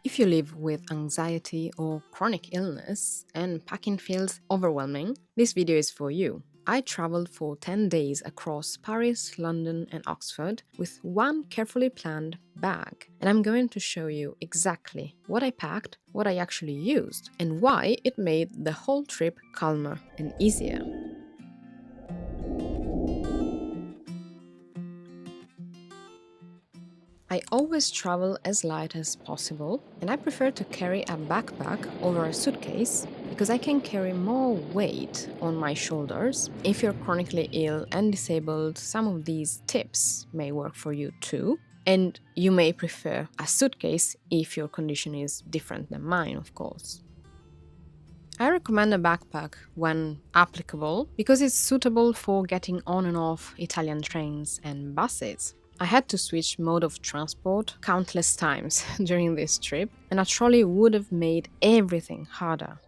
If you live with anxiety or chronic illness and packing feels overwhelming, this video is for you. I traveled for 10 days across Paris, London, and Oxford with one carefully planned bag. And I'm going to show you exactly what I packed, what I actually used, and why it made the whole trip calmer and easier. I always travel as light as possible, and I prefer to carry a backpack over a suitcase because I can carry more weight on my shoulders. If you're chronically ill and disabled, some of these tips may work for you too. And you may prefer a suitcase if your condition is different than mine, of course. I recommend a backpack when applicable because it's suitable for getting on and off Italian trains and buses. I had to switch mode of transport countless times during this trip, and a trolley would have made everything harder.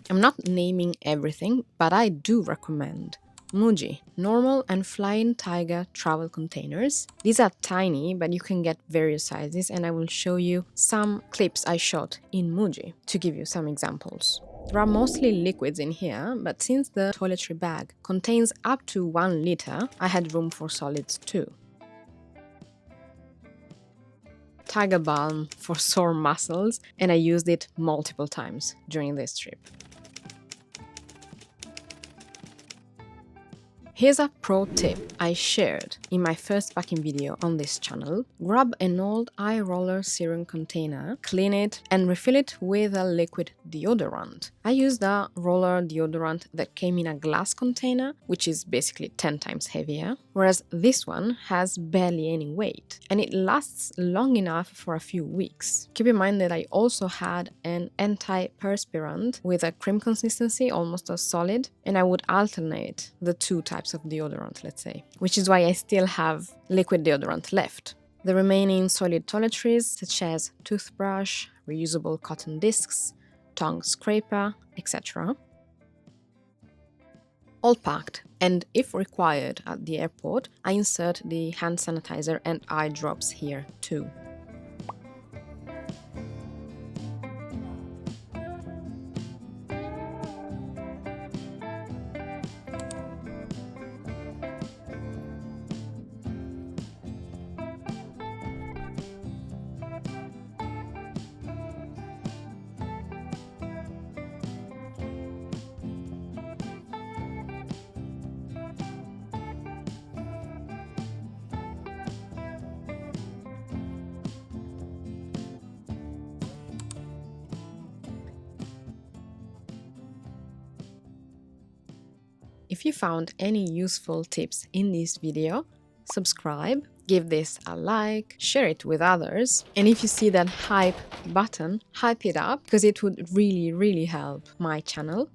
I'm not naming everything, but I do recommend Muji normal and flying tiger travel containers. These are tiny, but you can get various sizes, and I will show you some clips I shot in Muji to give you some examples. There are mostly liquids in here, but since the toiletry bag contains up to 1 liter, I had room for solids too. Tiger balm for sore muscles, and I used it multiple times during this trip. Here's a pro tip I shared in my first packing video on this channel. Grab an old eye roller serum container, clean it, and refill it with a liquid deodorant. I used a roller deodorant that came in a glass container, which is basically 10 times heavier, whereas this one has barely any weight, and it lasts long enough for a few weeks. Keep in mind that I also had an antiperspirant with a cream consistency, almost a solid, and I would alternate the two types of deodorant, let's say, which is why I still have liquid deodorant left. The remaining solid toiletries, such as toothbrush, reusable cotton discs, tongue scraper, etc., all packed, and if required at the airport, I insert the hand sanitizer and eye drops here too. If you found any useful tips in this video, subscribe, give this a like, share it with others, and if you see that hype button, hype it up because it would really help my channel.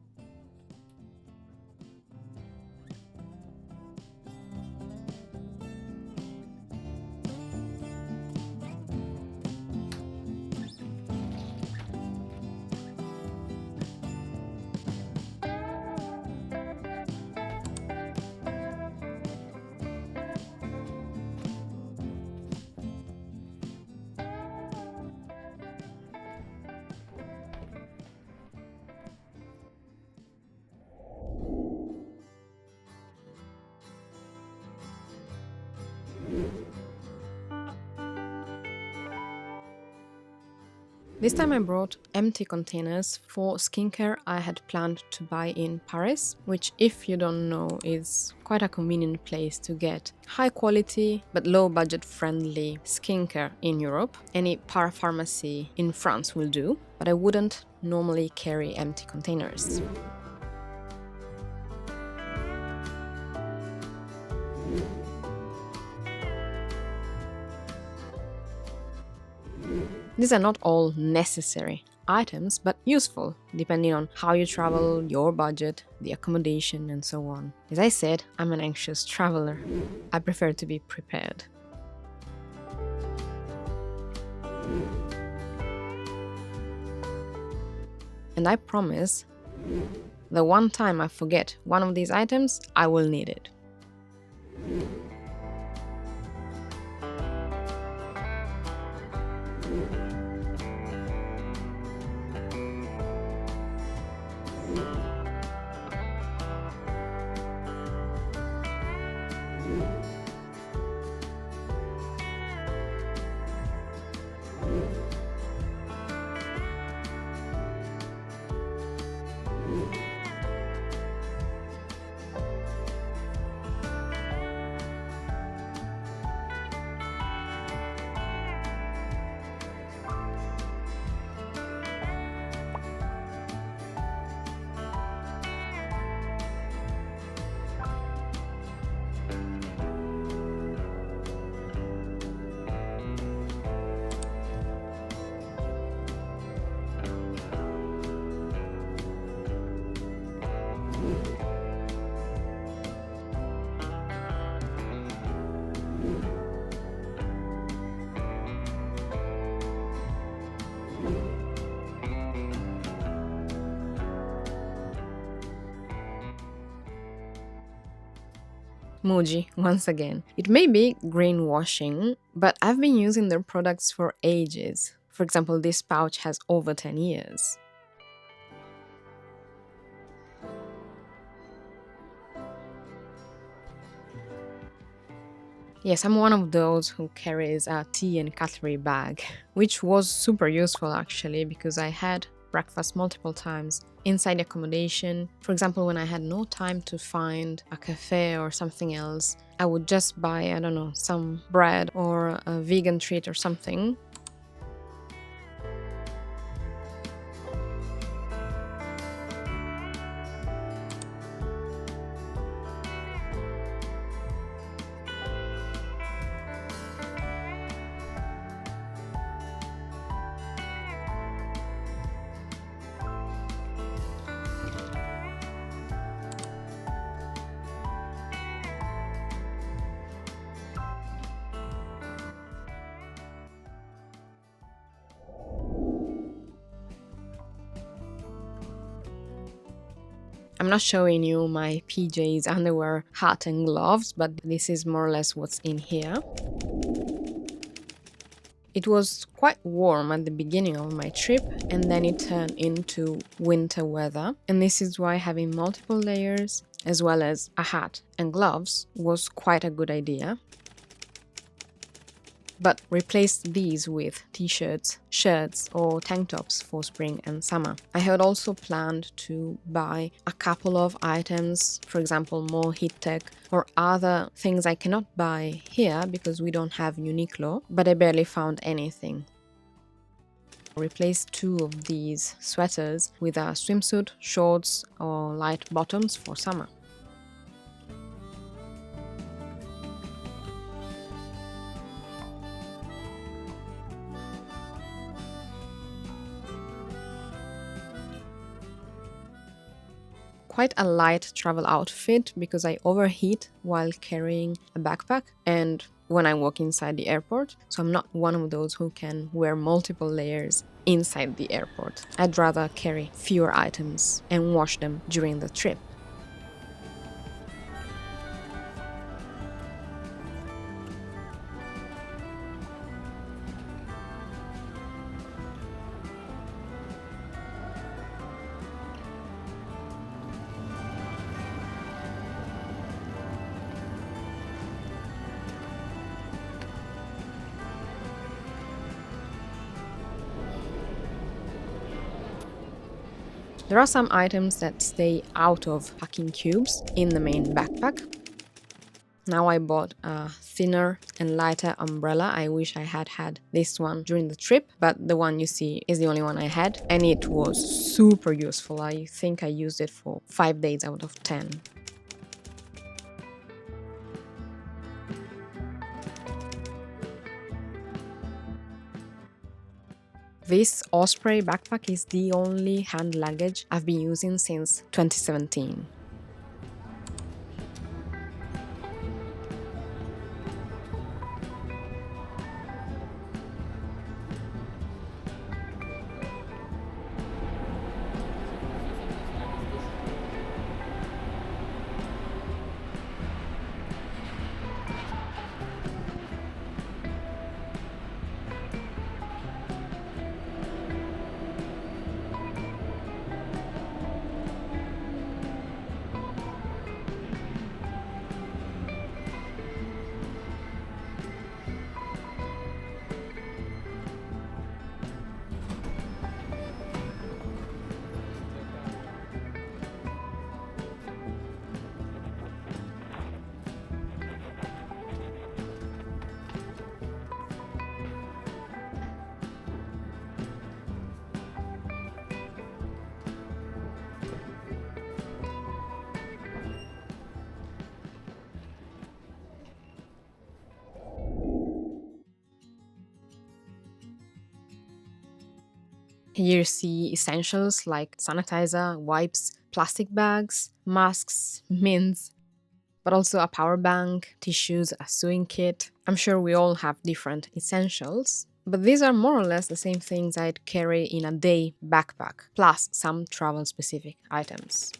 This time I brought empty containers for skincare I had planned to buy in Paris, which, if you don't know, is quite a convenient place to get high quality but low budget friendly skincare in Europe. Any parapharmacy in France will do, but I wouldn't normally carry empty containers. These are not all necessary items, but useful, depending on how you travel, your budget, the accommodation, and so on. As I said, I'm an anxious traveler. I prefer to be prepared. And I promise, the one time I forget one of these items, I will need it. Muji, once again. It may be greenwashing, but I've been using their products for ages. For example, this pouch has over 10 years. Yes, I'm one of those who carries a tea and cutlery bag, which was super useful actually because I had breakfast multiple times inside the accommodation. For example, when I had no time to find a cafe or something else, I would just buy, I don't know, some bread or a vegan treat or something. I'm not showing you my PJs, underwear, hat and gloves, but this is more or less what's in here. It was quite warm at the beginning of my trip and then it turned into winter weather, and this is why having multiple layers as well as a hat and gloves was quite a good idea. But replace these with t-shirts, shirts or tank tops for spring and summer. I had also planned to buy a couple of items, for example more heat tech or other things I cannot buy here because we don't have Uniqlo, but I barely found anything. Replace 2 of these sweaters with a swimsuit, shorts or light bottoms for summer. Quite a light travel outfit because I overheat while carrying a backpack and when I walk inside the airport, so I'm not one of those who can wear multiple layers inside the airport. I'd rather carry fewer items and wash them during the trip. There are some items that stay out of packing cubes in the main backpack. Now I bought a thinner and lighter umbrella. I wish I had had this one during the trip, but the one you see is the only one I had and it was super useful. I think I used it for 5 days out of 10. This Osprey backpack is the only hand luggage I've been using since 2017. Here you see essentials like sanitizer, wipes, plastic bags, masks, mints, but also a power bank, tissues, a sewing kit. I'm sure we all have different essentials, but these are more or less the same things I'd carry in a day backpack, plus some travel-specific items.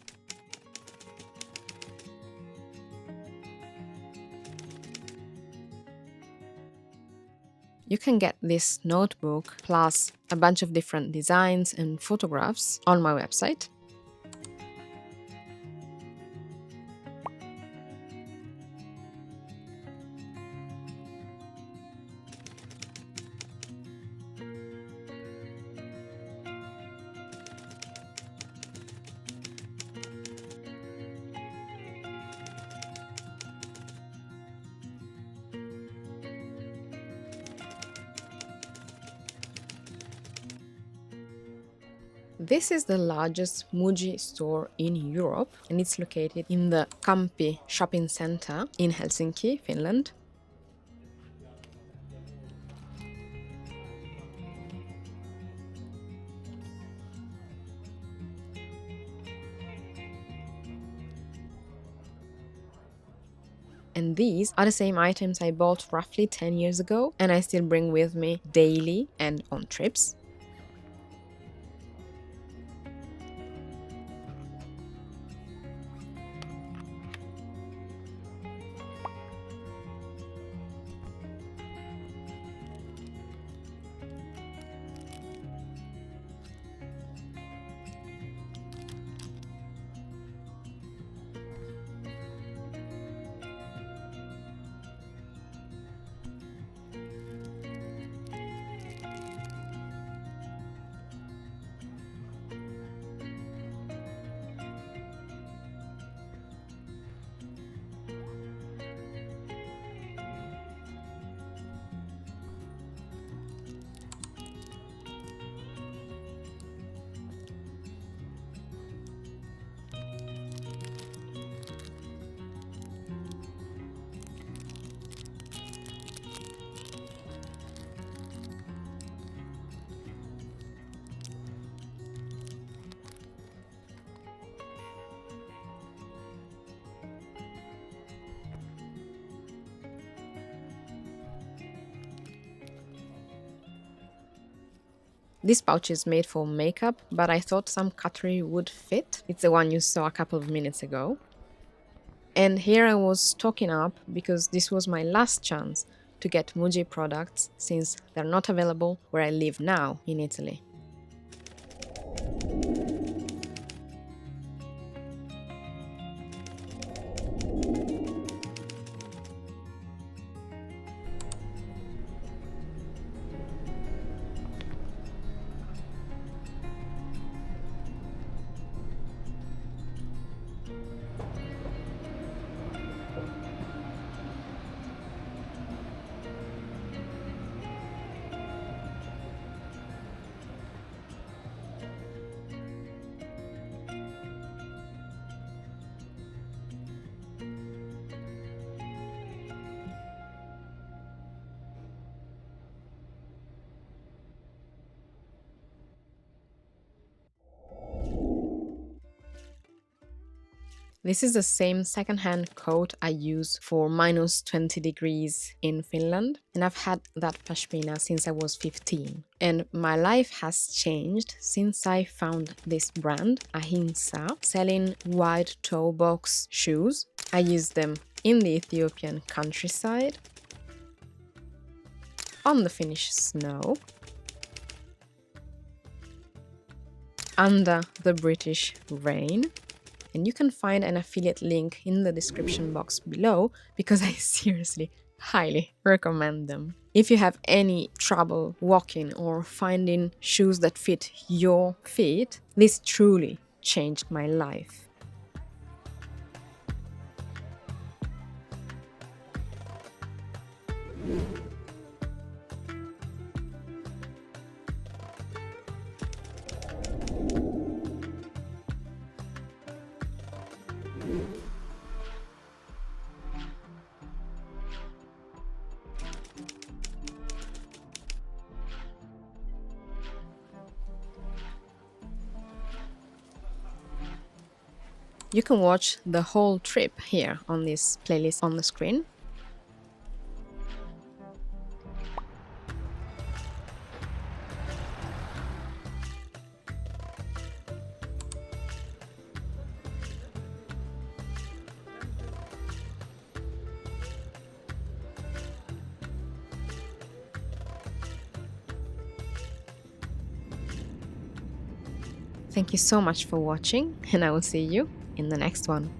You can get this notebook plus a bunch of different designs and photographs on my website. This is the largest Muji store in Europe, and it's located in the Kamppi shopping center in Helsinki, Finland. And these are the same items I bought roughly 10 years ago, and I still bring with me daily and on trips. This pouch is made for makeup, but I thought some cutlery would fit. It's the one you saw a couple of minutes ago. And here I was stocking up because this was my last chance to get Muji products since they're not available where I live now in Italy. This is the same secondhand coat I use for minus 20 degrees in Finland, and I've had that pashmina since I was 15. And my life has changed since I found this brand, Ahinsa, selling wide toe box shoes. I use them in the Ethiopian countryside, on the Finnish snow, under the British rain. And you can find an affiliate link in the description box below because I seriously highly recommend them. If you have any trouble walking or finding shoes that fit your feet, this truly changed my life. You can watch the whole trip here on this playlist on the screen. Thank you so much for watching, and I will see you in the next one.